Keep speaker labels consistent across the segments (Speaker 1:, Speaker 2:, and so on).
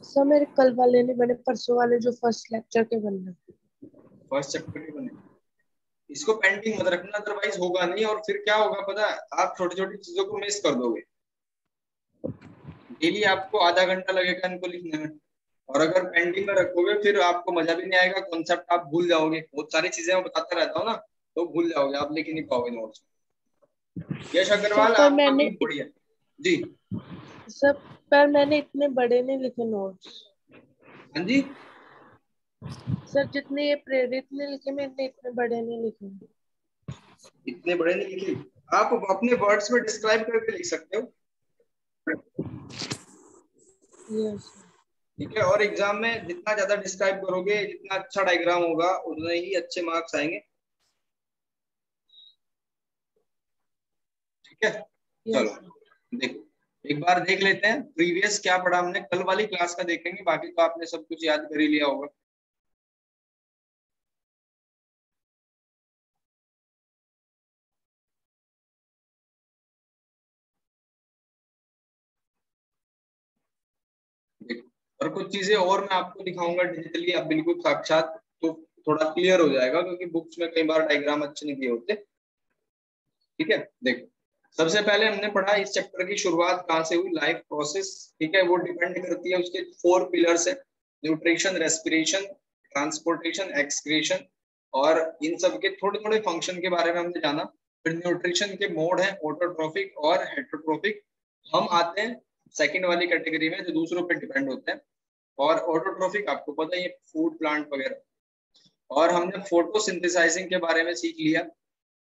Speaker 1: Sir मेरे कल वाले नहीं बने, परसों वाले जो फर्स्ट लेक्चर के बनने।
Speaker 2: फर्स्ट चैप्टर के बने। इसको पेंडिंग मत रखना, अदरवाइज होगा नहीं, और फिर क्या होगा पता है, आप छोटी छोटी चीजों को मिस कर दोगे। डेली आपको आधा घंटा लगेगा इनको लिखने में, और अगर पेंडिंग में रखोगे फिर आपको मजा भी नहीं आएगा, कॉन्सेप्ट आप भूल जाओगे। बहुत सारी चीजें मैं बताता रहता हूँ ना, तो भूल जाओगे, आप लिख ही नहीं पाओगे नोट्स। यश
Speaker 1: सर
Speaker 2: अग्रवाल
Speaker 1: पर
Speaker 2: आपका
Speaker 1: मैंने
Speaker 2: भी बढ़िया जी।
Speaker 1: सर पर मैंने इतने बड़े नहीं लिखे नोट्स।
Speaker 2: हाँ जी।
Speaker 1: सर जितने ये प्रेरित ने लिखे, मैंने इतने बड़े नहीं लिखे।
Speaker 2: इतने बड़े नहीं लिखे, आप अपने वर्ड्स में डिस्क्राइब करके लिख सकते हो।
Speaker 1: यस।
Speaker 2: ठीक है, और एग्जाम में जितना ज्यादा डिस्क्राइब करोगे, जितना अच्छा डायग्राम होगा, उतने ही अच्छे मार्क्स आएंगे। ठीक है, चलो
Speaker 1: यस।
Speaker 2: देखो, एक बार देख लेते हैं प्रीवियस क्या पढ़ा हमने, कल वाली क्लास का देखेंगे, बाकी तो आपने सब कुछ याद कर ही लिया होगा। देखो, और कुछ चीजें और मैं आपको दिखाऊंगा डिजिटली, आप बिल्कुल साक्षात, तो थोड़ा क्लियर हो जाएगा, क्योंकि बुक्स में कई बार डायग्राम अच्छे नहीं दिए होते। ठीक है, देखो, सबसे पहले हमने पढ़ा इस चैप्टर की शुरुआत कहाँ से हुई, लाइफ प्रोसेस। ठीक है, वो डिपेंड करती है, उसके 4 पिलर्स है, न्यूट्रिशन, रेस्पिरेशन, ट्रांसपोर्टेशन, एक्सक्रीशन, और इन सब के थोड़े थोड़े फंक्शन के बारे में हमने जाना। फिर न्यूट्रिशन के मोड है, ऑटोट्रोफिक और हेटरोट्रोफिक। हम आते हैं सेकंड वाली कैटेगरी में, जो दूसरों पर डिपेंड होते हैं। और ऑटोट्रोफिक आपको पता है, फूड प्लांट वगैरह। और हमने फोटोसिंथेसाइजिंग के बारे में सीख लिया,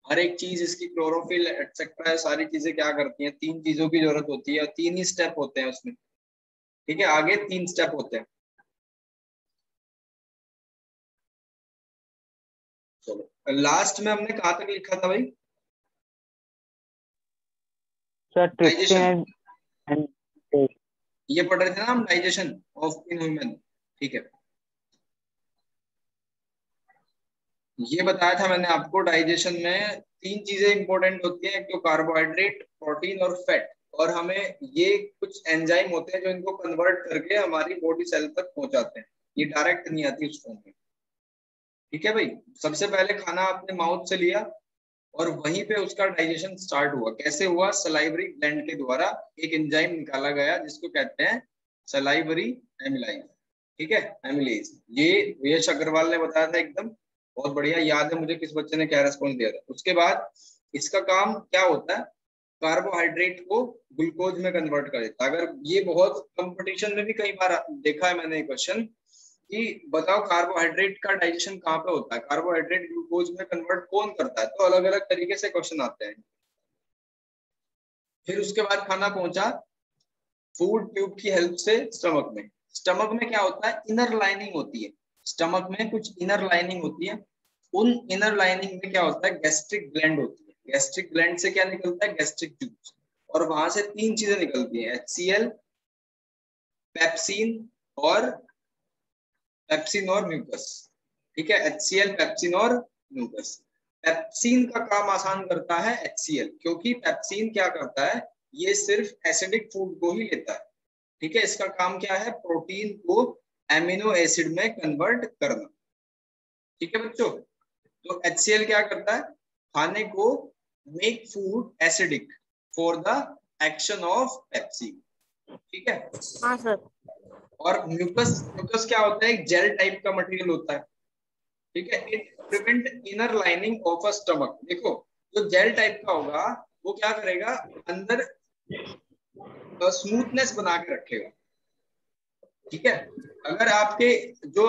Speaker 2: हर एक चीज इसकी, क्लोरोफिल एटसेट्रा, सारी चीजें क्या करती हैं, 3 चीजों की जरूरत होती है, और 3 ही स्टेप होते हैं उसमें। ठीक है, आगे 3 स्टेप होते हैं। चलो, लास्ट में हमने कहाँ तक लिखा था भाई?
Speaker 3: सर
Speaker 2: डाइजेशन,
Speaker 3: ट्रिप्सिन एंड
Speaker 2: ये पढ़ रहे थे ना हम, डाइजेशन ऑफ इन ह्यूमन। ठीक है, ये बताया था मैंने आपको, डाइजेशन में 3 चीजें इंपॉर्टेंट होती हैं, एक तो कार्बोहाइड्रेट, प्रोटीन और फैट। और हमें ये कुछ एंजाइम होते हैं जो इनको कन्वर्ट करके हमारी बॉडी सेल तक पहुंचाते हैं, ये डायरेक्ट नहीं आती उस फॉर्म में। ठीक है भाई, सबसे पहले खाना आपने माउथ से लिया, और वहीं पे उसका डाइजेशन स्टार्ट हुआ। कैसे हुआ? सलाइवरी ग्लैंड के द्वारा एक एंजाइम निकाला गया, जिसको कहते हैं सलाइवरी एमिलाइज। ठीक है, एमिलेज। ये यश अग्रवाल ने बताया था एकदम, बहुत बढ़िया याद है मुझे किस बच्चे ने क्या रेस्पॉन्स दिया था। उसके बाद इसका काम क्या होता है, कार्बोहाइड्रेट को ग्लूकोज में कन्वर्ट कर देता है। अगर ये बहुत कंपटीशन में भी कई बार देखा है मैंने क्वेश्चन, कि बताओ कार्बोहाइड्रेट का डाइजेशन कहाँ पे होता है, कार्बोहाइड्रेट ग्लूकोज में कन्वर्ट कौन करता है, तो अलग अलग तरीके से क्वेश्चन आते हैं। फिर उसके बाद खाना पहुंचा फूड ट्यूब की हेल्प से स्टमक में। स्टमक में क्या होता है, इनर लाइनिंग होती है, स्टमक में कुछ इनर लाइनिंग होती है। उन इनर लाइनिंग में क्या होता है, गैस्ट्रिक ग्लैंड होती है। गैस्ट्रिक ग्लैंड से क्या निकलता है, गैस्ट्रिक जूस। और वहां से 3 चीजें निकलती हैं, HCl, पेप्सिन और म्यूकस। ठीक है, HCl, पेप्सिन और म्यूकस। पेप्सिन का काम आसान करता है HCl, क्योंकि पेप्सिन क्या करता है, ये सिर्फ एसिडिक फूड को ही लेता है। ठीक है, इसका काम क्या है, प्रोटीन को एमिनो एसिड में कन्वर्ट करना। ठीक है बच्चों, तो HCl क्या करता है, खाने को make food acidic for the action of pepsin. ठीक है।
Speaker 1: हाँ सर।
Speaker 2: और म्यूकस, म्यूकस क्या होता है, एक जेल टाइप का मटेरियल होता है। ठीक है, it prevent inner lining of a stomach. देखो, जो जेल टाइप का होगा वो क्या करेगा, अंदर स्मूथनेस बना के रखेगा। ठीक है, अगर आपके जो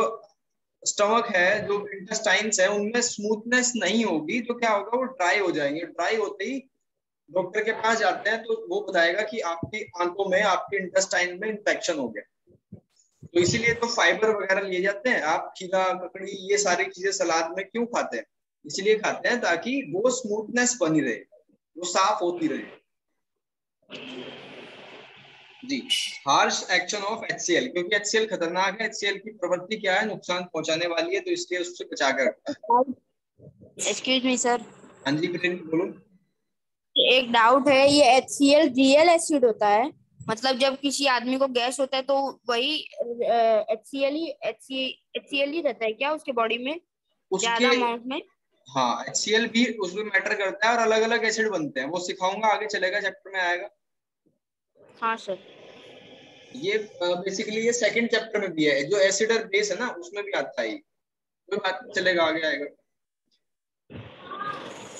Speaker 2: स्टमक है, जो इंटेस्टाइन्स है, उनमें स्मूथनेस नहीं होगी तो क्या होगा, वो ड्राई हो जाएंगे। ड्राई होते ही डॉक्टर के पास जाते हैं, तो वो बताएगा कि आपकी आंतों में, आपके इंटेस्टाइन में इन्फेक्शन हो गया। तो इसीलिए तो फाइबर वगैरह लिए जाते हैं। आप खीरा, ककड़ी, ये सारी चीजें सलाद में क्यों खाते हैं, इसलिए खाते हैं ताकि वो स्मूथनेस बनी रहे, वो साफ होती रहे। जी, हार्श एक्शन ऑफ HCl, क्योंकि HCl खतरनाक है। HCl की प्रवृत्ति क्या है, नुकसान पहुंचाने वाली है, तो इसलिए उससे बचा कर रखता है।
Speaker 4: एक्सक्यूज मी सर,
Speaker 2: हाँ जी प्रिंस बोलो।
Speaker 4: एक डाउट है, ये HCl रियल एसिड होता है? मतलब जब किसी आदमी को गैस होता है तो वही HCl ही रहता है क्या उसके बॉडी में
Speaker 2: उसके
Speaker 4: ज्यादा अमाउंट में?
Speaker 2: हाँ, HCl भी उसमें मैटर करता है और अलग अलग एसिड बनते हैं, वो सिखाऊंगा आगे चलेगा, चैप्टर में आएगा।
Speaker 4: हाँ सर।
Speaker 2: ये बेसिकली ये सेकंड चैप्टर में भी है, जो एसिड और बेस है ना उसमें भी आता है ये। कोई बात नहीं, चलेगा, आगे आएगा।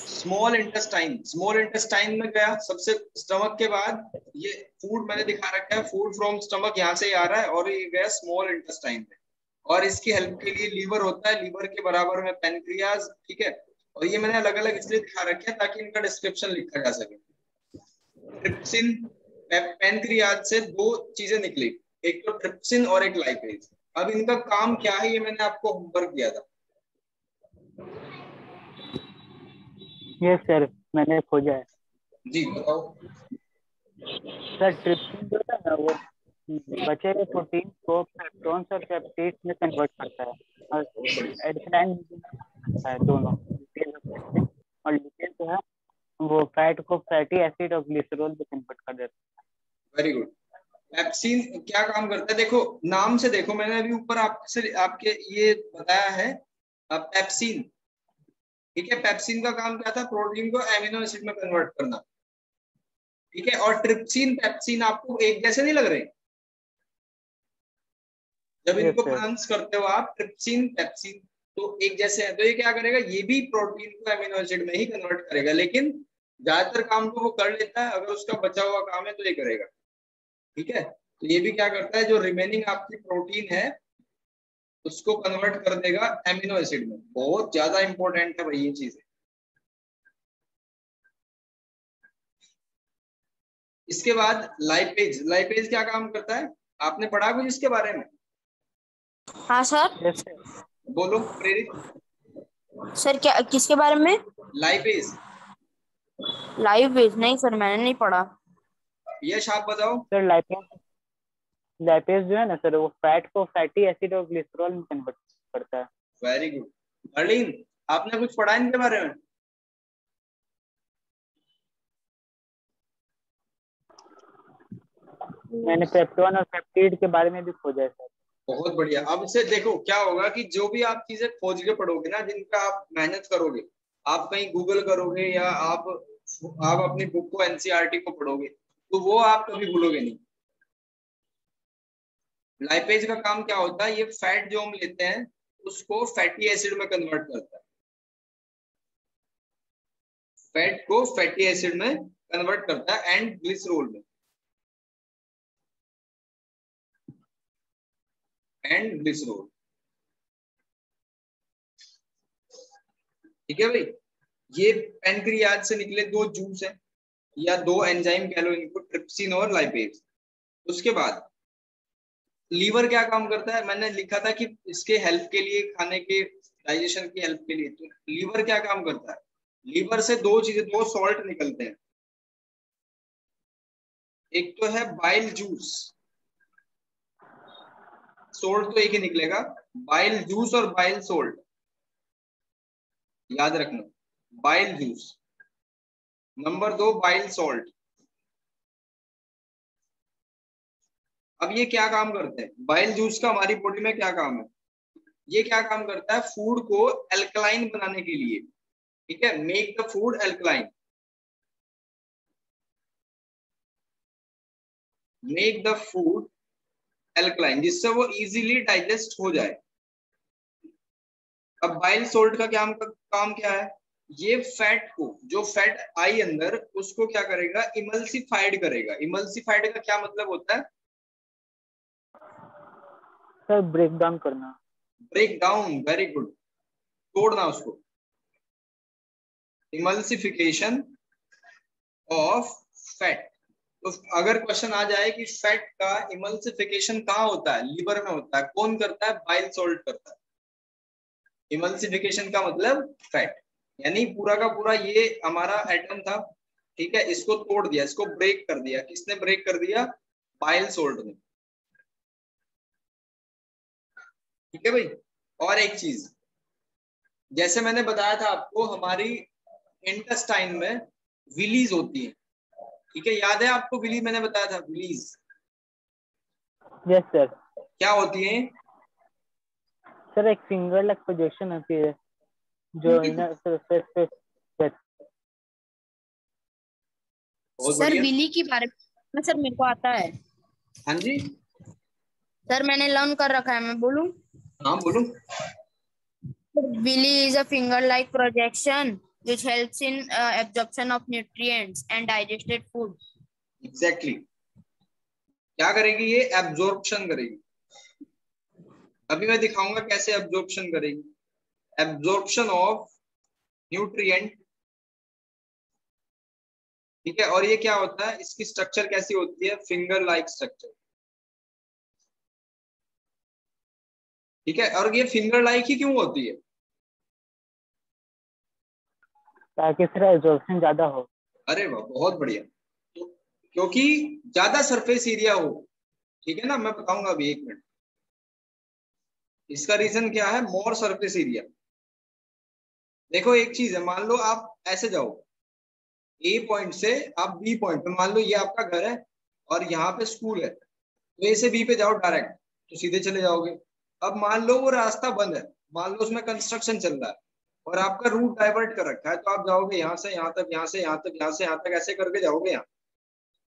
Speaker 2: स्मॉल इंटेस्टाइन में गया सबसे, स्टमक के बाद ये फूड मैंने दिखा रखा है, फूड फ्रॉम स्टमक यहाँ से ही आ रहा है और ये गया स्मॉल इंटेस्टाइन में। और इसकी हेल्प के लिए लीवर होता है, लीवर के बराबर में पेनक्रियाज, ठीक है। और ये मैंने अलग अलग इसलिए दिखा रखे हैं ताकि इनका डिस्क्रिप्शन लिखा जा सके। ट्रिप्सिन, पेनक्रियाज से दो चीजें निकली, एक तो ट्रिप्सिन और एक लाइपेज। अब इनका काम क्या है ये मैंने आपको होमवर्क दिया था।
Speaker 3: यस सर, मैंने खोजा है।
Speaker 2: जी बताओ।
Speaker 3: सर ट्रिप्सिन जो है ना, वो बचे हुए प्रोटीन को पेप्टोन्स और पेप्टिड्स में कन्वर्ट करता है और एडिनाइन करता है, दोनों लिपेज और पेप्टिन। और लिपेज जो है वो फैट को फैटी एसिड और ग्लिसरॉल में कन्वर्ट कर देता
Speaker 2: वेरी गुड। पेप्सिन क्या काम करता है, देखो नाम से देखो, मैंने अभी ऊपर आपसे आपके ये बताया है पेप्सिन, ठीक है। पेप्सिन का काम क्या था, प्रोटीन को एमिनो एसिड में कन्वर्ट करना, ठीक है। और ट्रिप्सिन पेप्सिन आपको एक जैसे नहीं लग रहे जब
Speaker 3: है। यस
Speaker 2: इनको
Speaker 3: सर।
Speaker 2: प्रोनाउंस करते हो आप, ट्रिप्सिन पेप्सिन, तो एक जैसे है। तो ये क्या करेगा, ये भी प्रोटीन को एमिनो एसिड में ही कन्वर्ट करेगा, लेकिन ज्यादातर काम तो वो कर लेता है, अगर उसका बचा हुआ काम है तो ये करेगा, ठीक है। तो ये भी क्या करता है, जो रिमेनिंग आपकी प्रोटीन है उसको कन्वर्ट कर देगा एमिनो एसिड में। बहुत ज्यादा इंपॉर्टेंट है भाई ये चीज। इसके बाद लाइपेज, लाइपेज क्या काम करता है, आपने पढ़ा कुछ इसके बारे में?
Speaker 4: हाँ सर।
Speaker 3: Yes sir.
Speaker 2: बोलो प्रेरित।
Speaker 4: सर क्या, किसके बारे में?
Speaker 2: लाइपेज।
Speaker 4: लाइव वेज? नहीं सर, मैंने नहीं पढ़ा।
Speaker 2: यश आप बताओ।
Speaker 3: सर लाइपेज जो है ना सर, वो फैट को फैटी एसिड और ग्लिसरॉल में कन्वर्ट करता है।
Speaker 2: Very good. अर्लीन, आपने कुछ पढ़ा इनके बारे में?
Speaker 3: मैंने पेप्टोन और पेप्टिड के बारे में भी खोजा है सर।
Speaker 2: बहुत बढ़िया। अब से देखो क्या होगा कि जो भी आप चीजें खोज के पढ़ोगे ना, जिनका आप मेहनत करोगे, आप कहीं गूगल करोगे या आप अपनी बुक को एनसीईआरटी को पढ़ोगे, तो वो आप कभी भूलोगे नहीं। लाइपेज का काम क्या होता है, ये फैट जो हम लेते हैं उसको फैटी एसिड में कन्वर्ट करता है, फैट को फैटी एसिड में कन्वर्ट करता है एंड ग्लिसरॉल में, एंड ग्लिसरॉल, ठीक है भाई। ये पेनक्रियाज से निकले दो जूस है या दो एंजाइम कह लो इनको, ट्रिप्सिन और लाइपेज। उसके बाद लीवर क्या काम करता है, मैंने लिखा था कि इसके हेल्प के लिए, खाने के डाइजेशन की हेल्प के लिए। तो लीवर क्या काम करता है, लीवर से दो चीजें, दो सॉल्ट निकलते हैं, एक तो है बाइल जूस, सोल्ट तो एक ही निकलेगा, बाइल जूस और बाइल सोल्ट, याद रखना। बाइल जूस, नंबर दो बाइल सॉल्ट। अब ये क्या काम करते हैं, बाइल जूस का हमारी बॉडी में क्या काम है, ये क्या काम करता है, फूड को एल्कलाइन बनाने के लिए, ठीक है, make the food alkaline, make the food alkaline, जिससे वो इजीली डाइजेस्ट हो जाए। अब बाइल सोल्ट का काम क्या है, ये फैट को, जो फैट आई अंदर उसको क्या करेगा, इमल्सिफाइड करेगा। इमल्सिफाइड का क्या मतलब होता है
Speaker 3: सर ब्रेक डाउन करना।
Speaker 2: ब्रेक डाउन, वेरी गुड, तोड़ना उसको, इमल्सिफिकेशन ऑफ फैट। तो अगर क्वेश्चन आ जाए कि फैट का इमल्सिफिकेशन कहाँ होता है, लीवर में होता है, कौन करता है, बाइल सोल्ट करता है। इमल्सिफिकेशन का मतलब फैट, यानी पूरा का पूरा ये हमारा एटम था, ठीक है, इसको तोड़ दिया, इसको ब्रेक कर दिया। किसने ब्रेक कर दिया, बाइल सोल्ट ने, ठीक है भाई। और एक चीज, जैसे मैंने बताया था आपको, हमारी इंटेस्टाइन में विलीज होती है, ठीक है, याद है आपको विली मैंने बताया था, विलीज
Speaker 3: यस सर।
Speaker 2: क्या होती है?
Speaker 3: सर एक फिंगर लेग प्रोजेक्शन होती है जो इनर सरफेस पे
Speaker 2: बहुत
Speaker 4: सर
Speaker 2: बढ़िया।
Speaker 4: विली की बारे में सर मेरे को आता है।
Speaker 2: हाँ जी,
Speaker 4: सर मैंने लर्न कर रखा है, मैं बोलूं?
Speaker 2: हाँ बोलो।
Speaker 4: Villi is a finger-like projection which helps in absorption of nutrients and digested food.
Speaker 2: Exactly क्या करेगी ये? एब्जॉर्प्शन करेगी। अभी मैं दिखाऊंगा कैसे एब्जॉर्प्शन करेगी। एब्जॉर्प्शन ऑफ न्यूट्रिएंट, ठीक है। और ये क्या होता है, इसकी स्ट्रक्चर कैसी होती है? फिंगर लाइक स्ट्रक्चर, ठीक है। और ये फिंगर लाइक ही क्यों होती है?
Speaker 3: ताकि सर एब्जॉर्प्शन ज्यादा हो।
Speaker 2: अरे वाह, बहुत बढ़िया। तो क्योंकि ज्यादा सरफेस एरिया हो, ठीक है ना, मैं बताऊंगा अभी, एक मिनट। इसका रीजन क्या है? मोर सरफेस एरिया। देखो एक चीज है, मान लो आप ऐसे जाओ, ए पॉइंट से आप बी पॉइंट पे, मान लो ये आपका घर है और यहाँ पे स्कूल है, तो ए से बी पे जाओ डायरेक्ट, तो सीधे चले जाओगे। अब मान लो वो रास्ता बंद है, मान लो उसमें कंस्ट्रक्शन चल रहा है और आपका रूट डाइवर्ट कर रखा है, तो आप जाओगे यहाँ से यहाँ तक, यहाँ से यहाँ तक, यहाँ से यहाँ तक, ऐसे करके जाओगे यहाँ।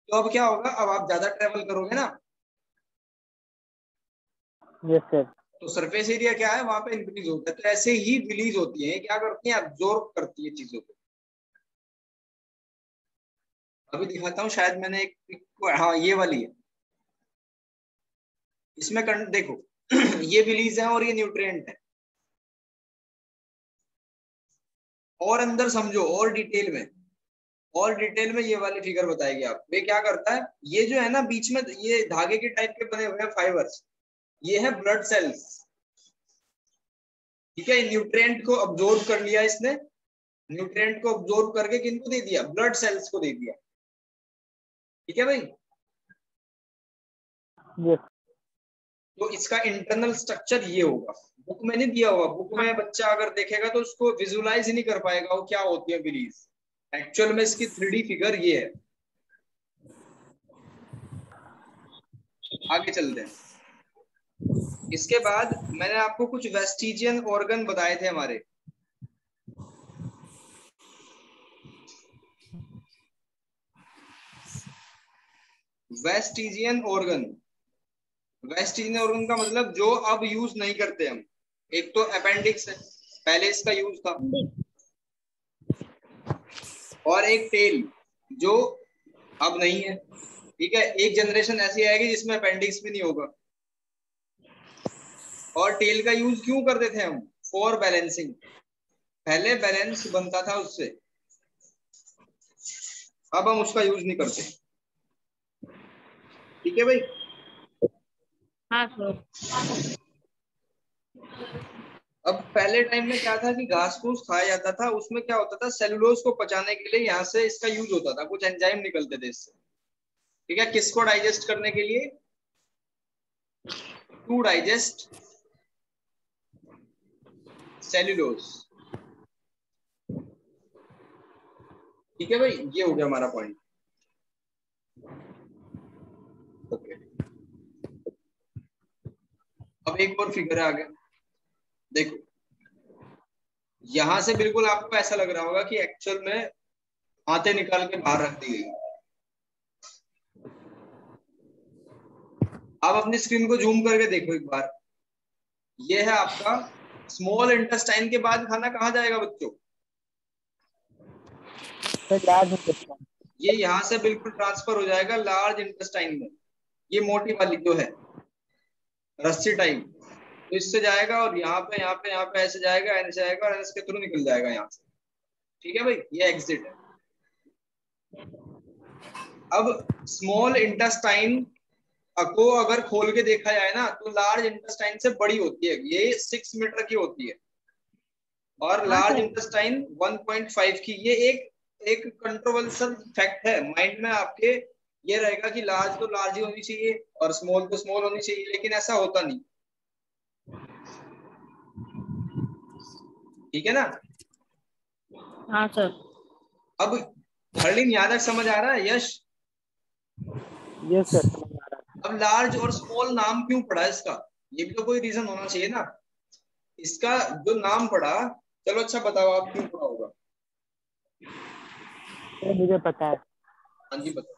Speaker 2: तो अब क्या होगा? अब आप ज्यादा ट्रेवल करोगे ना,
Speaker 3: यस सर।
Speaker 2: तो सरफेस एरिया क्या है वहां पे इंक्रीज होता है। तो ऐसे ही रिलीज होती है, क्या करती है? एब्जॉर्ब करती है चीजों को। अभी दिखाता हूँ, शायद मैंने एक, हाँ ये वाली है, इसमें देखो ये रिलीज है और ये न्यूट्रिएंट है। और अंदर समझो, और डिटेल में, और डिटेल में ये वाली फिगर बताएगी आपको। ये क्या करता है? ये जो है ना बीच में, ये धागे के टाइप के बने हुए हैं फाइबर्स, ये है ब्लड सेल्स, ठीक है। न्यूट्रिएंट को अब्जॉर्ब कर लिया इसने, न्यूट्रिएंट को अब्जॉर्ब करके किनको दे दिया? ब्लड सेल्स को दे दिया, ठीक है भाई।
Speaker 3: यस।
Speaker 2: तो इसका इंटरनल स्ट्रक्चर ये होगा। बुक में नहीं दिया हुआ, बुक में बच्चा अगर देखेगा तो उसको विजुलाइज ही नहीं कर पाएगा वो क्या होती है बिलीज। एक्चुअल में इसकी 3D फिगर ये है। आगे चलते हैं। इसके बाद मैंने आपको कुछ वेस्टिजियन ऑर्गन बताए थे हमारे, वेस्टिजियन ऑर्गन। वेस्टिजियन ऑर्गन का मतलब जो अब यूज नहीं करते हम। एक तो अपेंडिक्स है, पहले इसका यूज था, और एक टेल जो अब नहीं है, ठीक है। एक जनरेशन ऐसी आएगी जिसमें अपेंडिक्स भी नहीं होगा। और टेल का यूज क्यों करते थे हम? फॉर बैलेंसिंग, पहले बैलेंस बनता था उससे, अब हम उसका यूज नहीं करते, ठीक है भाई।
Speaker 4: हाँ सर।
Speaker 2: अब पहले टाइम में क्या था कि घास फूस खाया जाता था, उसमें क्या होता था, सेलुलोज को पचाने के लिए यहाँ से इसका यूज होता था, कुछ एंजाइम निकलते थे इससे, ठीक है। किसको डाइजेस्ट करने के लिए? टू डाइजेस्ट सेल्यूलोज, ठीक है भाई। ये हो गया हमारा पॉइंट, ओके। अब एक और फिगर है आगे, देखो। यहां से बिल्कुल आपको ऐसा लग रहा होगा कि एक्चुअल में हाथे निकाल के बाहर रख दी गई। आप अपनी स्क्रीन को जूम करके देखो एक बार। ये है आपका स्मॉल इंटेस्टाइन के बाद खाना कहाँ जाएगा बच्चों?
Speaker 3: Sir large intestine.
Speaker 2: ये यहाँ से बिल्कुल ट्रांसफर हो जाएगा लार्ज इंटेस्टाइन में। ये मोटी वाली जो है रस्सी टाइप, तो इससे जाएगा और यहाँ पे यहाँ पे यहाँ पे ऐसे जाएगा, ऐसे जाएगा और इसके थ्रू निकल जाएगा यहाँ से, ठीक है भाई। ये एग्जिट है। अब स्मॉल इंटेस्टाइन को अगर खोल के देखा जाए ना, तो लार्ज इंटेस्टाइन से बड़ी होती है, ये 6 मीटर की होती है, और लार्ज इंटेस्टाइन 1.5 की। ये एक कंट्रोवर्शियल फैक्ट है माइंड में आपके, ये रहेगा कि लार्ज तो लार्ज ही होनी चाहिए और स्मॉल तो स्मॉल होनी चाहिए, लेकिन ऐसा होता नहीं, ठीक है ना।
Speaker 4: हाँ सर।
Speaker 2: अब हर्लिन यहाँ तक समझ आ रहा है यश?
Speaker 3: यस सर, समझ आ रहा है।
Speaker 2: अब लार्ज और स्मॉल नाम क्यों पड़ा इसका, ये भी तो कोई रीजन होना चाहिए ना इसका जो नाम पड़ा। चलो अच्छा बताओ आप क्यों पड़ा होगा।
Speaker 3: सर मुझे पता है
Speaker 2: हाँ जी बताओ।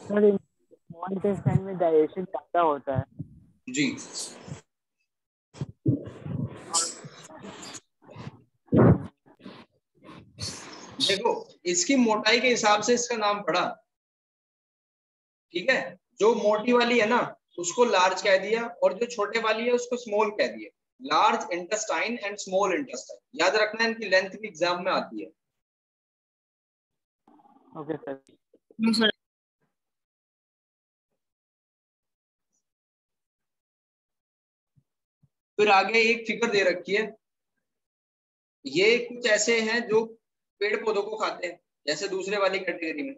Speaker 3: सर, स्मॉल इंटेस्टाइन में डाइजेशन ज्यादा होता है।
Speaker 2: जी देखो, इसकी मोटाई के हिसाब से इसका नाम पड़ा, ठीक है। जो मोटी वाली है ना उसको लार्ज कह दिया, और जो छोटे वाली है उसको स्मॉल कह दिया। Large intestine and small intestine याद रखना, इनकी लेंथ भी एग्जाम में आती है।
Speaker 3: Okay sir.
Speaker 4: sir.
Speaker 2: फिर आगे एक फिगर दे रखी है, ये कुछ ऐसे हैं जो पेड़ पौधों को खाते हैं जैसे दूसरे वाली कैटेगरी में,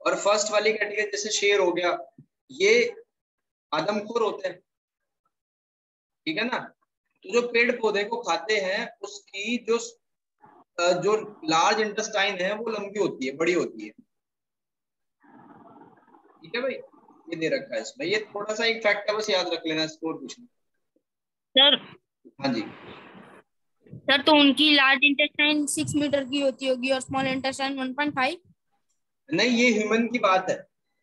Speaker 2: और फर्स्ट वाली कैटेगरी जैसे शेर हो गया, ये आदमखोर होते हैं, ठीक है ना। तो जो पेड़ पौधे को खाते हैं उसकी जो लार्ज इंटेस्टाइन है वो लंबी होती है, बड़ी होती है, ठीक है भाई। ये दे रखा है इसमें, ये थोड़ा सा एक फैक्ट है बस याद रख लेना, स्कोर पूछना।
Speaker 4: सर
Speaker 2: हाँ जी।
Speaker 4: सर तो उनकी लार्ज इंटेस्टाइन 6 मीटर की होती होगी और स्मॉल इंटेस्टाइन 1.5।
Speaker 2: नहीं ये ह्यूमन की बात है,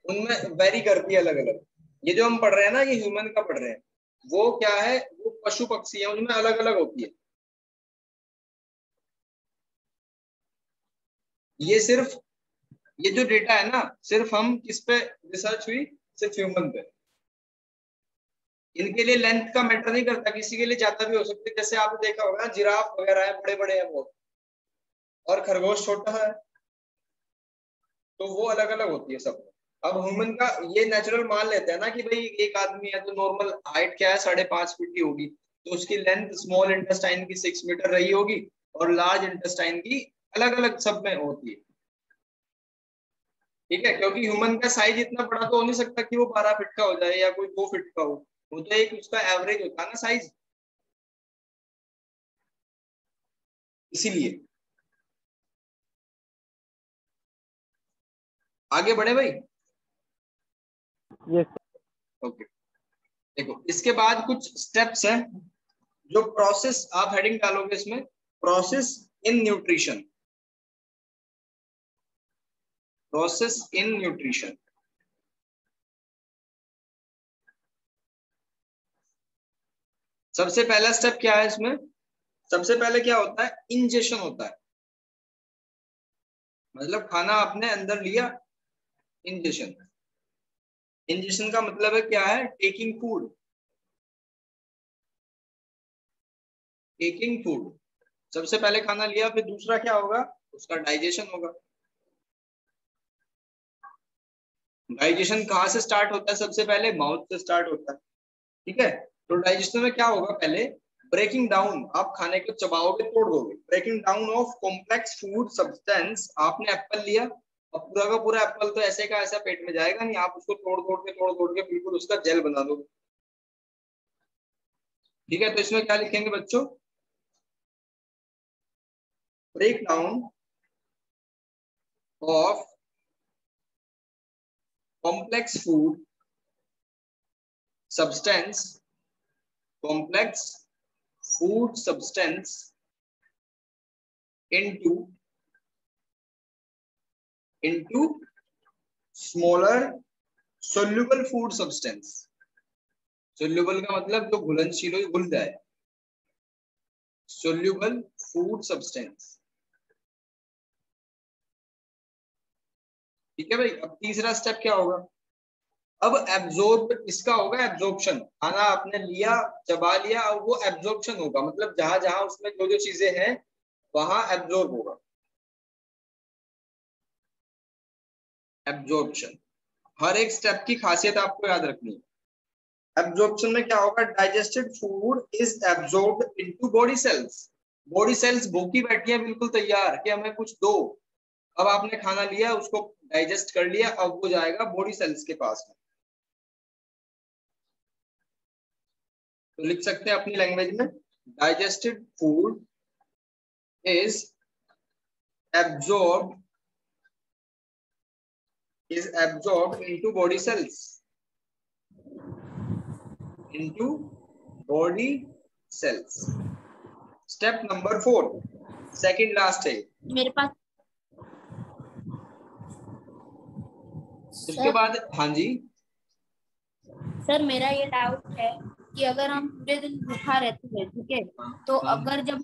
Speaker 2: उनमें वेरी करती है अलग अलग। ये जो हम पढ़ रहे हैं ना ये ह्यूमन का पढ़ रहे हैं, वो क्या है वो पशु पक्षी है उनमें अलग अलग होती है। ये सिर्फ ये जो डेटा है ना सिर्फ हम किस पे रिसर्च हुई, सिर्फ ह्यूमन पे। इनके लिए लेंथ का मैटर नहीं करता, किसी के लिए ज्यादा भी हो सकती है, जैसे आपने देखा होगा जिराफ वगैरह है बड़े बड़े हैं वो, और खरगोश छोटा है, तो वो अलग अलग होती है सब। अब ह्यूमन का ये नेचुरल मान लेते हैं ना कि भाई एक आदमी है तो नॉर्मल हाइट क्या है 5.5 फीट की होगी, तो उसकी लेंथ स्मॉल इंटेस्टाइन की 6 मीटर रही होगी और लार्ज इंटेस्टाइन की अलग अलग सब में होती है, ठीक है। क्योंकि ह्यूमन का साइज इतना बड़ा तो हो नहीं सकता कि वो 12 फीट का हो जाए या कोई 2 फीट का हो, वो तो एक उसका एवरेज होता है ना साइज, इसीलिए। आगे बढ़े भाई।
Speaker 3: यस
Speaker 2: ओके देखो इसके बाद कुछ स्टेप्स हैं जो प्रोसेस, आप हेडिंग डालोगे इसमें process in nutrition, process in nutrition. सबसे पहला स्टेप क्या है इसमें, सबसे पहले क्या होता है इंजेशन होता है, मतलब खाना आपने अंदर लिया, इंजेशन। इंजेशन का मतलब है क्या है, टेकिंग फूड, टेकिंग फूड। सबसे पहले खाना लिया, फिर दूसरा क्या होगा उसका डाइजेशन होगा। डाइजेशन कहाँ से स्टार्ट होता है, सबसे पहले माउथ से स्टार्ट होता है, ठीक है। तो डाइजेशन में क्या होगा, पहले ब्रेकिंग डाउन, आप खाने को चबाओगे तोड़ दोगे, breaking down of complex food substance. आपने एप्पल लिया, अब पूरा का पूरा एप्पल तो ऐसे का ऐसा पेट में जाएगा नहीं, आप उसको तोड़ तोड़ के बिल्कुल उसका जेल बना दोगे, ठीक है। तो इसमें क्या लिखेंगे बच्चों, break down of complex food substance, complex food substance into smaller soluble food substance। soluble का मतलब जो घुलनशील हो, घुल जाए, soluble food substance, ठीक है भाई। अब तीसरा स्टेप क्या होगा, अब एब्जॉर्ब इसका होगा, एब्जॉर्प्शन। खाना आपने लिया चबा लिया, अब वो एब्जॉर्प्शन होगा, मतलब जहां जहां उसमें जो जो चीजें हैं वहां एब्जॉर्ब होगा, एब्जॉर्प्शन। हर एक स्टेप की खासियत आपको याद रखनी है। एब्जॉर्प्शन में क्या होगा, digested food is absorbed into body cells. Body cells भूखी बैठी है बिल्कुल तैयार कि हमें कुछ दो, अब आपने खाना लिया उसको डाइजेस्ट कर लिया, अब वो जाएगा बॉडी सेल्स के पास में। तो लिख सकते हैं अपनी लैंग्वेज में, digested food is absorbed is absorbed into body cells, into body cells. Step number 4, second last है
Speaker 4: मेरे पास
Speaker 2: उसके बाद। हाँ जी
Speaker 4: सर, मेरा ये डाउट है कि अगर हम पूरे दिन भूखा रहते हैं, ठीक है, तो अगर जब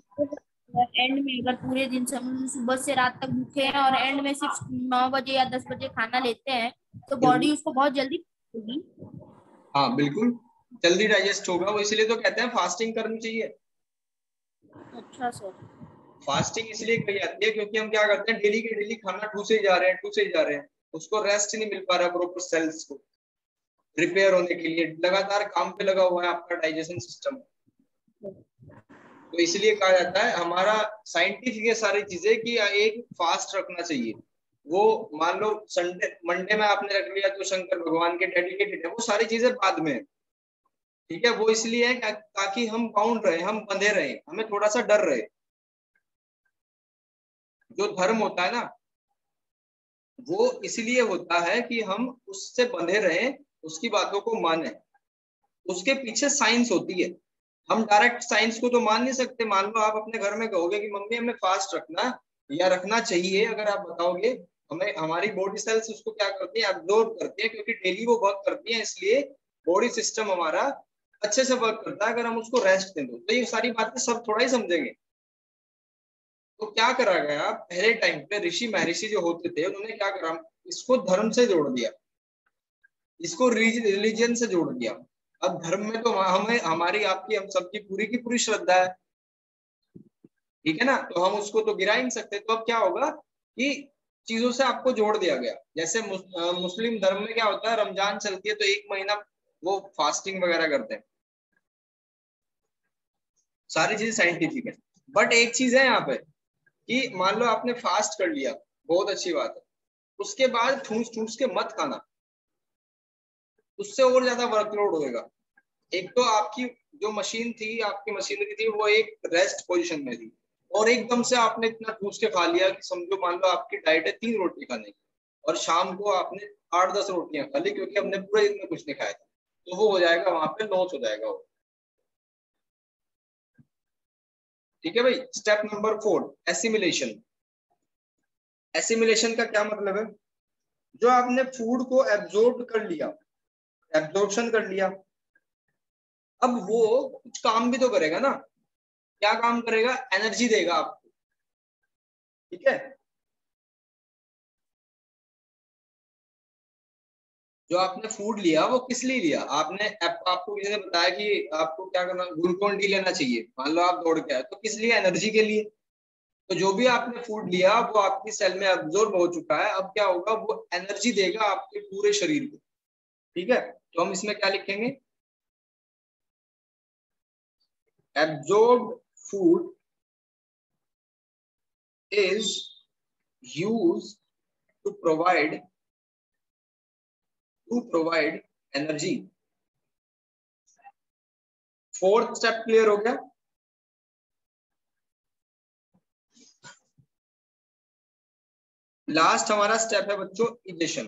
Speaker 4: एंड में अगर पूरे दिन सुबह से रात तक भूखे हैं और एंड में सिर्फ 9 बजे या 10 बजे खाना लेते हैं, तो बॉडी उसको बहुत जल्दी होगी।
Speaker 2: हाँ बिल्कुल जल्दी डाइजेस्ट होगा, वो इसलिए तो कहते हैं फास्टिंग करनी चाहिए।
Speaker 4: अच्छा सर।
Speaker 2: फास्टिंग इसलिए कही जाती है क्योंकि हम क्या करते हैं, डेली के डेली खाना ठूसे जा रहे हैं, उसको रेस्ट नहीं मिल पा रहा प्रॉपर सेल्स को रिपेयर होने के लिए, लगातार काम पे लगा हुआ है आपका डाइजेशन सिस्टम। तो इसलिए कहा जाता है, हमारा साइंटिफिक ये सारी चीजें कि एक फास्ट रखना चाहिए। वो मान लो संडे मंडे में आपने रख लिया तो शंकर भगवान के डेडिकेटेड है, वो सारी चीजें बाद में, ठीक है। वो इसलिए है ताकि हम बाउंड रहे, हम बंधे रहे, हमें थोड़ा सा डर रहे। जो धर्म होता है ना, वो इसलिए होता है कि हम उससे बंधे रहे, उसकी बातों को माने। उसके पीछे साइंस होती है, हम डायरेक्ट साइंस को तो मान नहीं सकते। मान लो आप अपने घर में कहोगे कि मम्मी हमें फास्ट रखना या रखना चाहिए, अगर आप बताओगे, हमें हमारी बॉडी सेल्स उसको क्या करती है, एब्जॉर्ब करती है, क्योंकि डेली वो वर्क करती है, इसलिए बॉडी सिस्टम हमारा अच्छे से वर्क करता है। अगर हम उसको रेस्ट दें तो ये सारी बातें सब थोड़ा ही समझेंगे। तो क्या करा गया पहले टाइम पे, ऋषि महर्षि जो होते थे उन्होंने क्या करा, इसको धर्म से जोड़ दिया, इसको रिलीजन से जोड़ दिया। अब धर्म में तो हमें हमारी आपकी हम सबकी पूरी की पूरी श्रद्धा है, ठीक है ना, तो हम उसको तो गिरा ही नहीं सकते। तो अब क्या होगा कि चीजों से आपको जोड़ दिया गया। जैसे मुस्लिम धर्म में क्या होता है, रमजान चलती है तो 1 महीना वो फास्टिंग वगैरह करते हैं, सारी चीजें साइंटिफिक है। बट एक चीज है यहाँ पे कि मान लो आपने फास्ट कर लिया, बहुत अच्छी बात है, उसके बाद ठूस ठूस के मत खाना, उससे और ज्यादा वर्कलोड होएगा। एक तो आपकी जो मशीन थी, आपकी मशीनरी थी, वो एक रेस्ट पोजीशन में थी, और एकदम से आपने इतना ठूस के खा लिया कि समझो मान लो आपकी डाइट है 3 रोटी खाने की, और शाम को आपने 8-10 रोटियां खा ली क्योंकि हमने पूरे दिन में कुछ नहीं खाया था, तो वो हो जाएगा, वहां पे लॉस हो जाएगा वो। ठीक है भाई। Step number 4, assimilation. एसिमिलेशन का क्या मतलब है, जो आपने फूड को एब्जॉर्ब कर लिया, एब्जॉर्प्शन कर लिया, अब वो कुछ काम भी तो करेगा ना। क्या काम करेगा, एनर्जी देगा आपको, ठीक है। जो आपने फूड लिया वो किस लिए लिया, आपने आपको किसी ने बताया कि आपको क्या करना, ग्लूकोन डी लेना चाहिए, मान लो आप दौड़ के आए, तो किस लिए, एनर्जी के लिए। तो जो भी आपने फूड लिया वो आपकी सेल में एब्जॉर्ब हो चुका है, अब क्या होगा, वो एनर्जी देगा आपके पूरे शरीर को, ठीक है। तो हम इसमें क्या लिखेंगे, absorbed food is used to provide energy। 4th step clear हो गया। लास्ट हमारा स्टेप है बच्चों, इजेशन,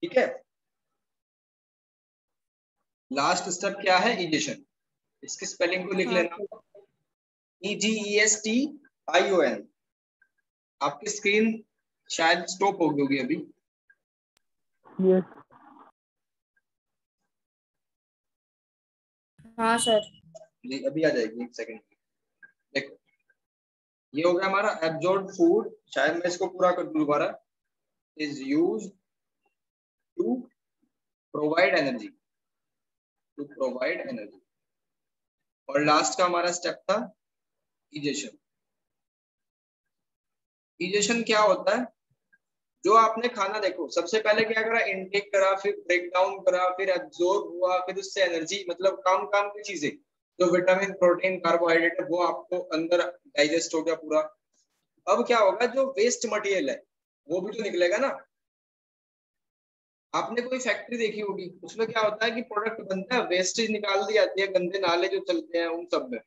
Speaker 2: ठीक है। लास्ट स्टेप क्या है, इजेशन। इसकी स्पेलिंग को लिख लेना, EGESTION। आपकी स्क्रीन शायद स्टॉप हो गई होगी अभी।
Speaker 3: यस
Speaker 4: हाँ सर।
Speaker 2: जी अभी आ जाएगी, 1 सेकंड। देखो ये हो गया हमारा एब्जॉर्ब फूड, शायद मैं इसको पूरा कर दूं दोबारा, is used to provide energy, to provide energy. और लास्ट का हमारा स्टेप था इजेशन। इजेशन क्या होता है, जो आपने खाना, देखो सबसे पहले क्या करा, इनटेक करा, फिर ब्रेक डाउन करा, फिर एब्जॉर्ब हुआ, फिर उससे एनर्जी, मतलब काम काम की चीजें, जो विटामिन, प्रोटीन, कार्बोहाइड्रेट है, वो आपको अंदर डाइजेस्ट हो गया पूरा। अब क्या होगा, जो वेस्ट मटेरियल है वो भी तो निकलेगा ना। आपने कोई फैक्ट्री देखी होगी, उसमें क्या होता है कि प्रोडक्ट बनता है, वेस्टेज निकाल दी जाती है, गंदे नाले जो चलते हैं उन सब में।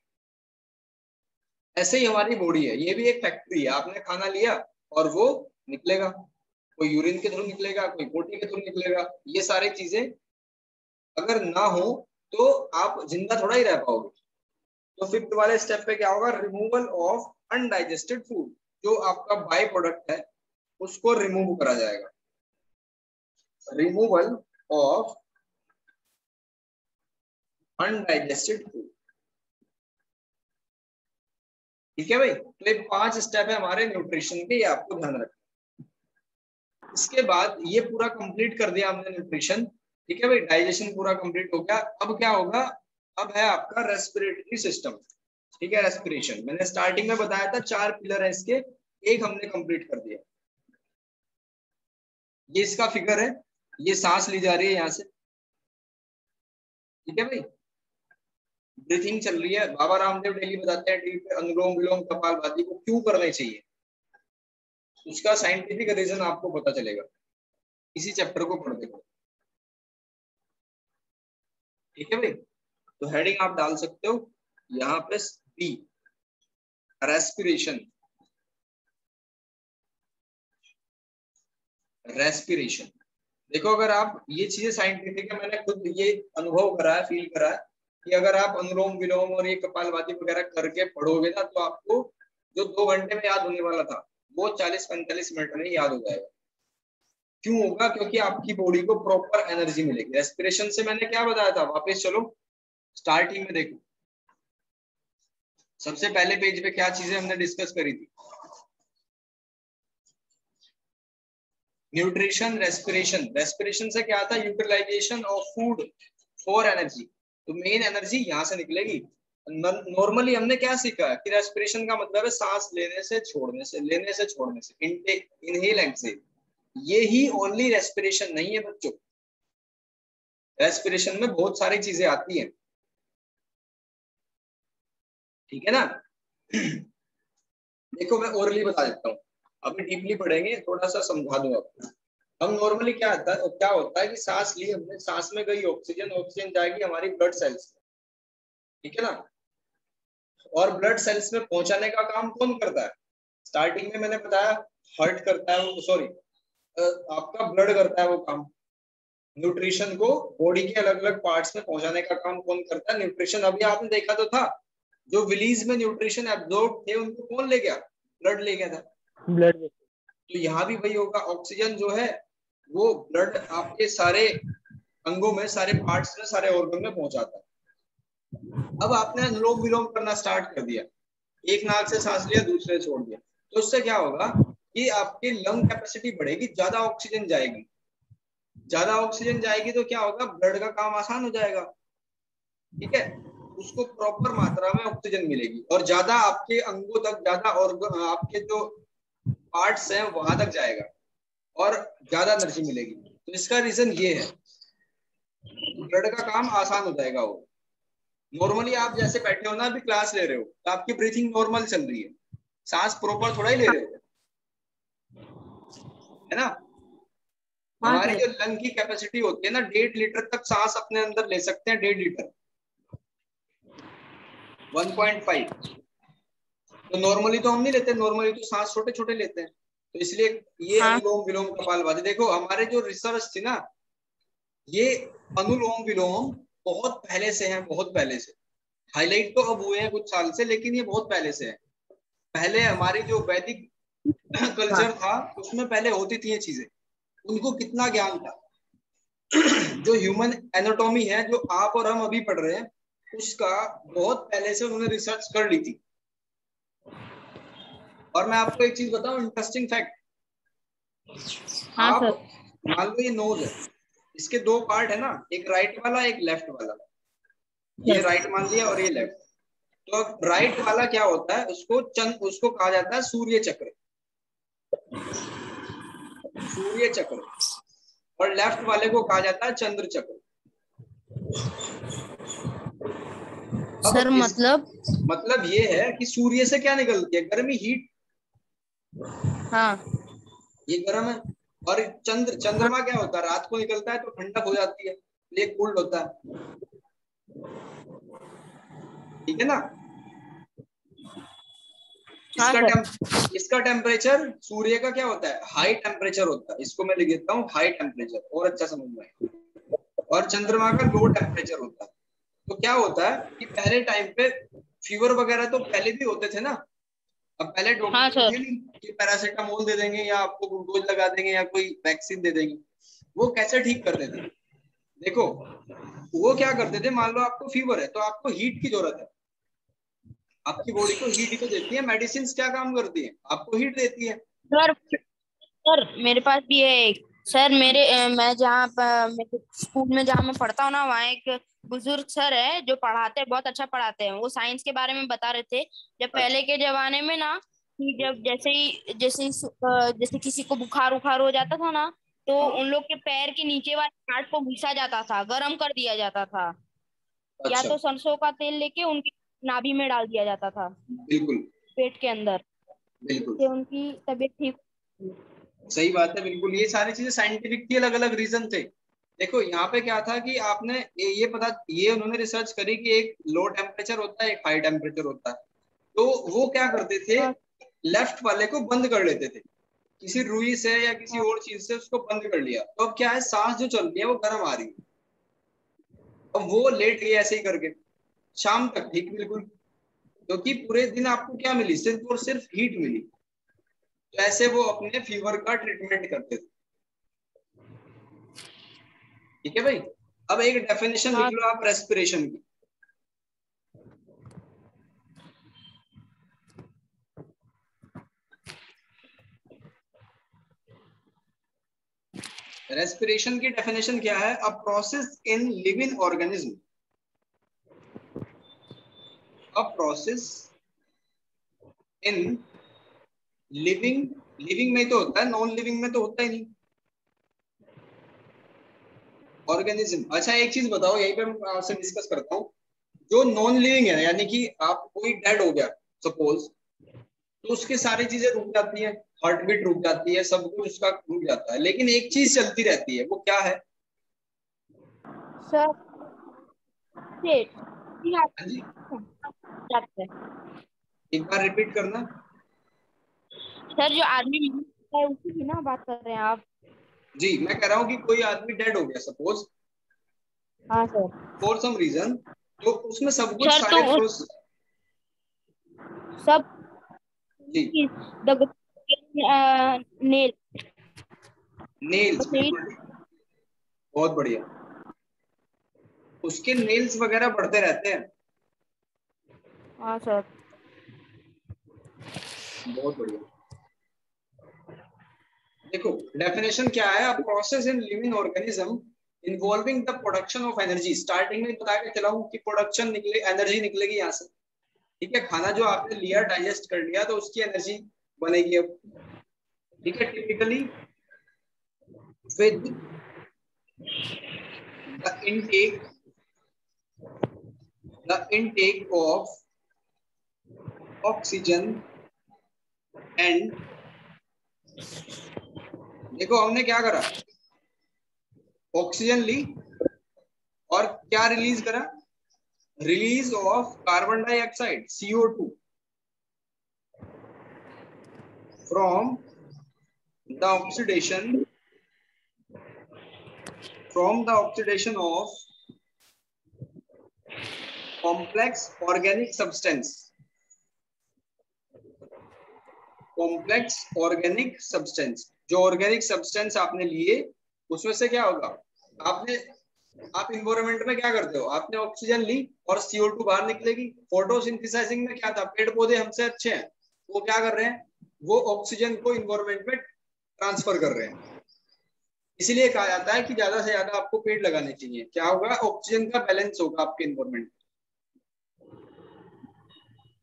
Speaker 2: ऐसे ही हमारी बॉडी है, ये भी एक फैक्ट्री है, आपने खाना लिया और वो निकलेगा। कोई यूरिन के थ्रू निकलेगा, कोई पोटी के थ्रू निकलेगा। ये सारी चीजें अगर ना हो तो आप जिंदा थोड़ा ही रह पाओगे। तो फिफ्थ वाले स्टेप पे क्या होगा, रिमूवल ऑफ अनडाइजेस्टेड फूड, जो आपका बाय प्रोडक्ट है उसको रिमूव करा जाएगा। रिमूवल ऑफ अनडाइजेस्टेड फूड, ठीक है भाई। तो ये 5 स्टेप है हमारे न्यूट्रिशन के, ये आपको ध्यान रखना। इसके बाद ये पूरा कंप्लीट कर दिया हमने न्यूट्रिशन, ठीक है भाई, डाइजेशन पूरा कंप्लीट हो गया। अब क्या होगा, अब है आपका रेस्पिरेटरी सिस्टम, ठीक है। रेस्पिरेशन मैंने स्टार्टिंग में बताया था 4 पिलर है इसके, एक हमने कंप्लीट कर दिया। ये इसका फिगर है, ये सांस ली जा रही है यहाँ से, ठीक है भाई, ब्रीथिंग चल रही है। बाबा रामदेव डेली बताते हैं टीवी पे अनुलोम विलोम कपालभाति को क्यों करने चाहिए, उसका साइंटिफिक रीजन आपको पता चलेगा इसी चैप्टर को पढ़ते पढ़ते, ठीक है भाई। तो हेडिंग आप डाल सकते हो यहाँ पे बी, रेस्पिरेशन। रेस्पिरेशन देखो, अगर आप ये चीजें साइंटिफिक है, मैंने खुद ये अनुभव करा है, फील करा है कि अगर आप अनुलोम विलोम और ये कपालभाति वगैरह करके पढ़ोगे ना, तो आपको जो 2 घंटे में याद होने वाला था वो 40-45 मिनट में याद हो जाएगा। क्यों होगा, क्योंकि आपकी बॉडी को प्रॉपर एनर्जी मिलेगी। रेस्पिरेशन से मैंने क्या बताया था, वापस चलो स्टार्टिंग में देखो, सबसे पहले पेज पे क्या चीजें हमने डिस्कस करी थी, न्यूट्रिशन, रेस्पिरेशन। रेस्पिरेशन से क्या था, utilization of food for energy, तो मेन एनर्जी यहाँ से निकलेगी। नॉर्मली हमने क्या सीखा कि रेस्पिरेशन का मतलब है सांस लेने से छोड़ने से, लेने से छोड़ने से, इनटेक इनहेल एक्सहेल। ये ही ओनली रेस्पिरेशन नहीं है बच्चों, रेस्पिरेशन में बहुत सारी चीजें आती हैं, ठीक है ना। देखो मैं ओरली बता देता हूँ, अभी डीपली पढ़ेंगे, थोड़ा सा समझा दूं आपको। हम नॉर्मली क्या होता है कि सांस ली हमने, सांस में गई ऑक्सीजन, ऑक्सीजन जाएगी हमारी ब्लड सेल्स में, ठीक है ना। और ब्लड सेल्स में पहुंचाने का काम कौन करता है, स्टार्टिंग में मैंने बताया हार्ट करता है वो, सॉरी आपका ब्लड करता है वो काम। न्यूट्रिशन को बॉडी के अलग अलग पार्ट्स में पहुंचाने का काम कौन करता है, न्यूट्रिशन। अभी आपने देखा तो था, जो विलीज में न्यूट्रिशन एब्जॉर्ब थे उनको कौन ले गया, ब्लड ले गया था,
Speaker 3: ब्लड।
Speaker 2: तो यहाँ भी वही होगा, ऑक्सीजन जो है वो ब्लड आपके सारे अंगों में, सारे पार्ट्स में, सारे ऑर्गन में पहुंचाता है। अब आपने अनुलोम विलोम करना स्टार्ट कर दिया, एक नाक से सांस लिया, दूसरे छोड़ दिया, तो उससे क्या होगा कि आपकी लंग कैपेसिटी बढ़ेगी, ज्यादा ऑक्सीजन जाएगी। ज्यादा ऑक्सीजन जाएगी तो क्या होगा, ब्लड का काम आसान हो जाएगा, ठीक है, उसको प्रॉपर मात्रा में ऑक्सीजन मिलेगी और ज्यादा आपके अंगों तक, ज्यादा ऑर्गन, आपके जो पार्ट्स हैं वहां तक जाएगा और ज्यादा एनर्जी मिलेगी। तो इसका रीजन ये है, ब्लड का काम आसान हो जाएगा। वो नॉर्मली आप जैसे बैठे हो ना, अभी क्लास ले रहे हो, तो आपकी ब्रीथिंग नॉर्मल चल रही है, सांस प्रॉपर थोड़ा ही ले रहे हो, है ना। हमारी जो लंग की कैपेसिटी होती है ना, 1.5 लीटर तक सांस अपने अंदर ले सकते हैं, 1.5 लीटर, 1.5। तो नॉर्मली तो हम नहीं लेते, नॉर्मली तो सांस छोटे छोटे लेते हैं, तो इसलिए ये अनुलोम विलोम कपालभाति। देखो हमारे जो रिसर्च थी ना, ये अनुलोम विलोम बहुत पहले से है, बहुत पहले से। हाईलाइट तो अब हुए हैं कुछ साल से, लेकिन ये बहुत पहले से है। पहले हमारी जो वैदिक कल्चर था उसमें पहले होती थी ये चीजें, उनको कितना ज्ञान था। जो ह्यूमन एनाटॉमी है, जो आप और हम अभी पढ़ रहे हैं, उसका बहुत पहले से उन्होंने रिसर्च कर ली थी। और मैं आपको एक चीज बताऊं, इंटरेस्टिंग फैक्ट, आप मान लो ये नोज है, इसके 2 पार्ट है ना, एक राइट वाला एक लेफ्ट वाला, ये राइट मान लिया और ये लेफ्ट। तो राइट वाला क्या होता है, उसको कहा जाता है सूर्य चक्र, सूर्य चक्र, और लेफ्ट वाले को कहा जाता है चंद्र चक्र।
Speaker 4: सर
Speaker 2: मतलब ये है कि सूर्य से क्या निकलती है, गर्मी, हीट,
Speaker 4: हाँ,
Speaker 2: ये गर्म है। और चंद्रमा क्या होता है, रात को निकलता है तो ठंडक हो जाती है, ये कूल्ड होता है, ठीक है ना। इसका टेम्परेचर सूर्य का क्या होता है, हाई टेम्परेचर होता है, इसको मैं लिख देता हूँ हाई टेम्परेचर और अच्छा समझ में आएगा। और चंद्रमा का लो टेम्परेचर होता है। तो क्या होता है कि पहले टाइम पे फीवर वगैरह तो पहले भी होते थे ना। अब पहले डॉक्टर थे नहीं कि पैरासीटामोल दे देंगे या आपको ग्लूकोज लगा देंगे या कोई वैक्सीन दे देंगे। वो कैसे ठीक करते थे, देखो वो क्या करते थे, मान लो आपको फीवर है तो आपको हीट की जरूरत है, आपकी बॉडी को हीट ही तो देती है। मेडिसिन क्या काम करती है, आपको हीट देती है।
Speaker 4: सर मेरे पास भी है एक। सर मैं जहाँ स्कूल में जहाँ मैं पढ़ता हूँ ना, वहाँ एक बुजुर्ग सर है जो पढ़ाते हैं, बहुत अच्छा पढ़ाते हैं। वो साइंस के बारे में बता रहे थे। जब पहले के जमाने में ना, कि जब जैसे किसी को बुखार उखार हो जाता था ना, तो उन लोग के पैर के नीचे वाले पार्ट को घिसा जाता था, गर्म कर दिया जाता था। या
Speaker 2: अच्छा,
Speaker 4: तो सरसों का तेल लेके उनकी नाभि में डाल दिया जाता था,
Speaker 2: बिल्कुल
Speaker 4: पेट के अंदर,
Speaker 2: बिल्कुल
Speaker 4: से उनकी तबीयत ठीक होती।
Speaker 2: सही बात है। बिल्कुल ये सारी चीजें साइंटिफिक थी, अलग अलग रीजन थे। देखो यहाँ पे क्या था कि आपने ये उन्होंने रिसर्च करी कि एक लो टेम्परेचर होता है, एक हाई टेम्परेचर होता है। तो वो क्या करते थे,
Speaker 4: हाँ
Speaker 2: लेफ्ट वाले को बंद कर लेते थे, किसी रुई से या किसी
Speaker 4: हाँ
Speaker 2: और चीज से उसको बंद कर लिया। तो अब क्या है, सांस जो चल रही है वो गर्म आ रही है। अब वो लेट गए ऐसे ही करके, शाम तक ठीक बिल्कुल, क्योंकि पूरे दिन आपको क्या मिली, सिर्फ और सिर्फ हीट मिली। तो ऐसे वो अपने फीवर का ट्रीटमेंट करते थे। ठीक है भाई, अब एक डेफिनेशन लिख
Speaker 4: हाँ
Speaker 2: लो आप रेस्पिरेशन की। रेस्पिरेशन की डेफिनेशन क्या है, a process in living organism, a process in living, living में तो होता है, नॉन लिविंग में तो होता ही नहीं, ऑर्गेनिज्म। अच्छा एक चीज बताओ, यहीं पे मैं आपसे डिस्कस करता हूँ, जो नॉन लिविंग है यानी कि आप कोई डेड हो गया सपोज, तो उसकी सारी चीजें रुक जाती है, हार्ट बीट रुक जाती है, सब कुछ उसका रुक जाता है, लेकिन एक चीज चलती रहती है, वो क्या है?
Speaker 4: सर, सेठ जी आप
Speaker 2: हाँ जी,
Speaker 4: जाते हैं।
Speaker 2: एक बार रिपीट करना।
Speaker 4: सर जो आदमी मर जाता है उसी की ना बात कर रहे हैं आप?
Speaker 2: जी मैं कह रहा हूँ कि कोई आदमी डेड हो गया सपोज,
Speaker 4: हाँ सर।
Speaker 2: फॉर सम रीजन, तो उसमें सब कुछ
Speaker 4: सर तो
Speaker 2: सारे प्रोसेस।
Speaker 4: सब
Speaker 2: जी,
Speaker 4: द नेल
Speaker 2: नेल्स, बिल्कुल ठीक, बहुत बढ़िया, उसके नेल्स वगैरह बढ़ते रहते हैं।
Speaker 4: हाँ सर।
Speaker 2: बहुत बढ़िया। देखो डेफिनेशन क्या है, a process in living organism involving the production of energy. Starting में बता के चला हूं कि प्रोडक्शन निकले, एनर्जी निकलेगी यहाँ से। ठीक है, खाना जो आपने लिया, डाइजेस्ट कर लिया, तो उसकी एनर्जी बनेगी अब। ठीक है, typically with the intake of oxygen and, देखो हमने क्या करा, ऑक्सीजन ली और क्या रिलीज करा, release of carbon dioxide CO2 from the oxidation of complex organic substance, complex organic substance. जो ऑर्गेनिक सब्सटेंस आपने लिए उसमें से क्या होगा, आप इन्वायरमेंट में क्या करते हो, आपने ऑक्सीजन ली और CO2 बाहर निकलेगी। फोटोसिंथेसाइजिंग में क्या था, पेड़ पौधे हमसे अच्छे हैं, वो क्या कर रहे हैं, वो ऑक्सीजन को इन्वायरमेंट में ट्रांसफर कर रहे हैं। इसलिए कहा जाता है कि ज्यादा से ज्यादा आपको पेड़ लगाने चाहिए। क्या होगा, ऑक्सीजन का बैलेंस होगा आपके इन्वायरमेंट।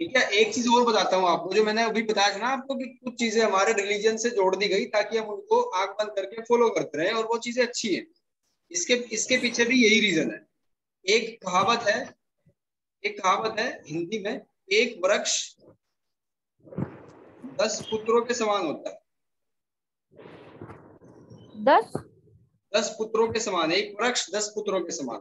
Speaker 2: ठीक है, एक चीज और बताता हूँ आपको, जो मैंने अभी बताया था ना आपको कि कुछ चीजें हमारे रिलीजन से जोड़ दी गई ताकि हम उनको आंख बंद करके फॉलो करते रहे, और वो चीजें अच्छी है। इसके पीछे भी यही रीजन है। एक कहावत है हिंदी में, एक वृक्ष 10 पुत्रों के समान होता है।
Speaker 4: 10
Speaker 2: 10 पुत्रों के समान, एक वृक्ष 10 पुत्रों के समान।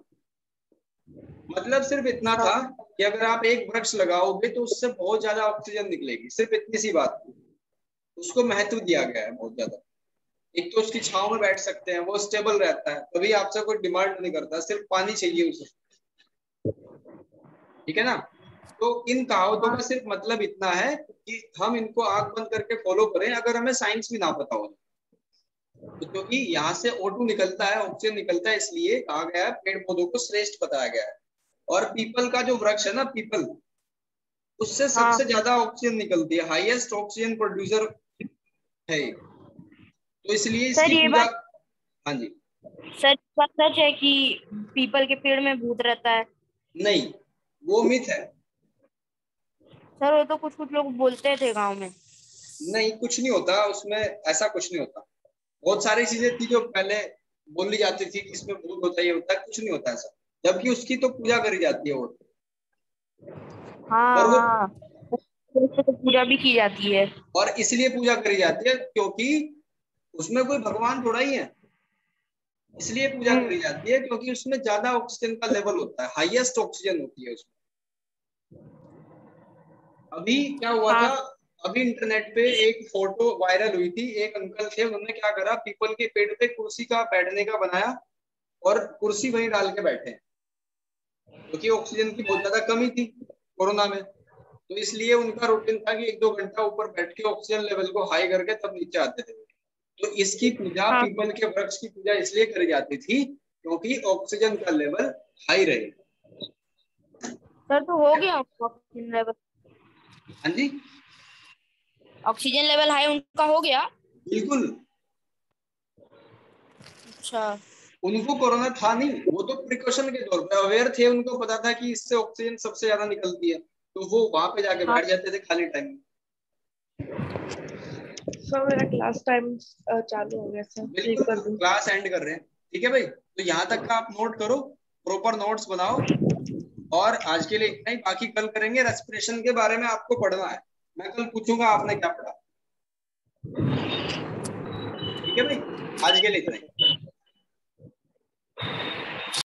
Speaker 2: मतलब सिर्फ इतना था कि अगर आप एक वृक्ष लगाओगे तो उससे बहुत ज्यादा ऑक्सीजन निकलेगी, सिर्फ इतनी सी बात। उसको महत्व दिया गया है बहुत ज्यादा। एक तो उसकी छांव में बैठ सकते हैं, वो स्टेबल रहता है, कभी आपसे कोई डिमांड नहीं करता, सिर्फ पानी चाहिए उसे, ठीक है ना। तो इन कहावतों का सिर्फ मतलब इतना है कि हम इनको आंख बंद करके फॉलो करें, अगर हमें साइंस भी ना पता हो। तो क्योंकि यहाँ से O2 निकलता है, ऑक्सीजन निकलता है, इसलिए कहा गया है पेड़ पौधों को श्रेष्ठ बताया गया है। और पीपल का जो वृक्ष है ना, पीपल, उससे सबसे ज्यादा ऑक्सीजन निकलती है, हाईएस्ट ऑक्सीजन प्रोड्यूसर है, तो इसलिए
Speaker 4: सर
Speaker 2: इसकी
Speaker 4: ये
Speaker 2: पूजा।
Speaker 4: बात
Speaker 2: हाँ जी।
Speaker 4: सर बात सच है कि पीपल के पेड़ में भूत रहता है?
Speaker 2: नहीं, वो मिथ है।
Speaker 4: सर वो तो कुछ कुछ लोग बोलते थे गांव में।
Speaker 2: नहीं, कुछ नहीं होता उसमें, ऐसा कुछ नहीं होता। बहुत सारी चीजें थी जो पहले बोली जाती थी कि इसमें भूत होता है, ये होता है, कुछ नहीं होता ऐसा, जबकि उसकी तो पूजा करी जाती है वो।
Speaker 4: हाँ
Speaker 2: और वो
Speaker 4: हाँ, उससे तो पूजा भी की जाती है।
Speaker 2: और इसलिए पूजा करी जाती है क्योंकि उसमें कोई भगवान थोड़ा ही है, इसलिए पूजा करी जाती है क्योंकि उसमें ज्यादा ऑक्सीजन का लेवल होता है, हाईएस्ट ऑक्सीजन होती है उसमें। अभी क्या हुआ था, अभी इंटरनेट पे एक फोटो वायरल हुई थी, एक अंकल थे, उन्होंने क्या करा, पीपल के पेड़ पे कुर्सी का बैठने का बनाया और कुर्सी वहीं डाल के बैठे, क्योंकि ऑक्सीजन की बहुत ज्यादा कमी थी कोरोना में। तो इसलिए उनका रूटीन था कि 1-2 घंटा ऊपर बैठ के ऑक्सीजन लेवल को हाई करके तब नीचे आते थे। तो इसकी पूजा, पीपल के वृक्ष की पूजा इसलिए करी जाती थी क्योंकि ऑक्सीजन का लेवल हाई रहे।
Speaker 4: सर तो हो गया ऑक्सीजन लेवल?
Speaker 2: हाँ जी,
Speaker 4: ऑक्सीजन लेवल हाई उनका हो गया?
Speaker 2: बिल्कुल।
Speaker 4: अच्छा।
Speaker 2: उनको कोरोना था नहीं, वो तो प्रिकॉशन के तौर पे अवेयर थे, उनको पता था कि इससे ऑक्सीजन सबसे ज्यादा निकलती है, तो वो वहां पे जाके बैठ जाते थे खाली टाइम में।
Speaker 1: सर मेरा क्लास टाइम चालू हो गया सर, ठीक कर
Speaker 2: बिल्कुल,
Speaker 1: दूं?
Speaker 2: क्लास एंड कर रहे हैं, ठीक है भाई। तो यहाँ तक का आप नोट करो, प्रॉपर नोट्स बनाओ, और आज के लिए इतना ही, बाकी कल करेंगे। रेस्पिरेशन के बारे में आपको पढ़ना है, मैं कल पूछूंगा आपने क्या पढ़ा, ठीक है भाई। आज के लिए इतना ही।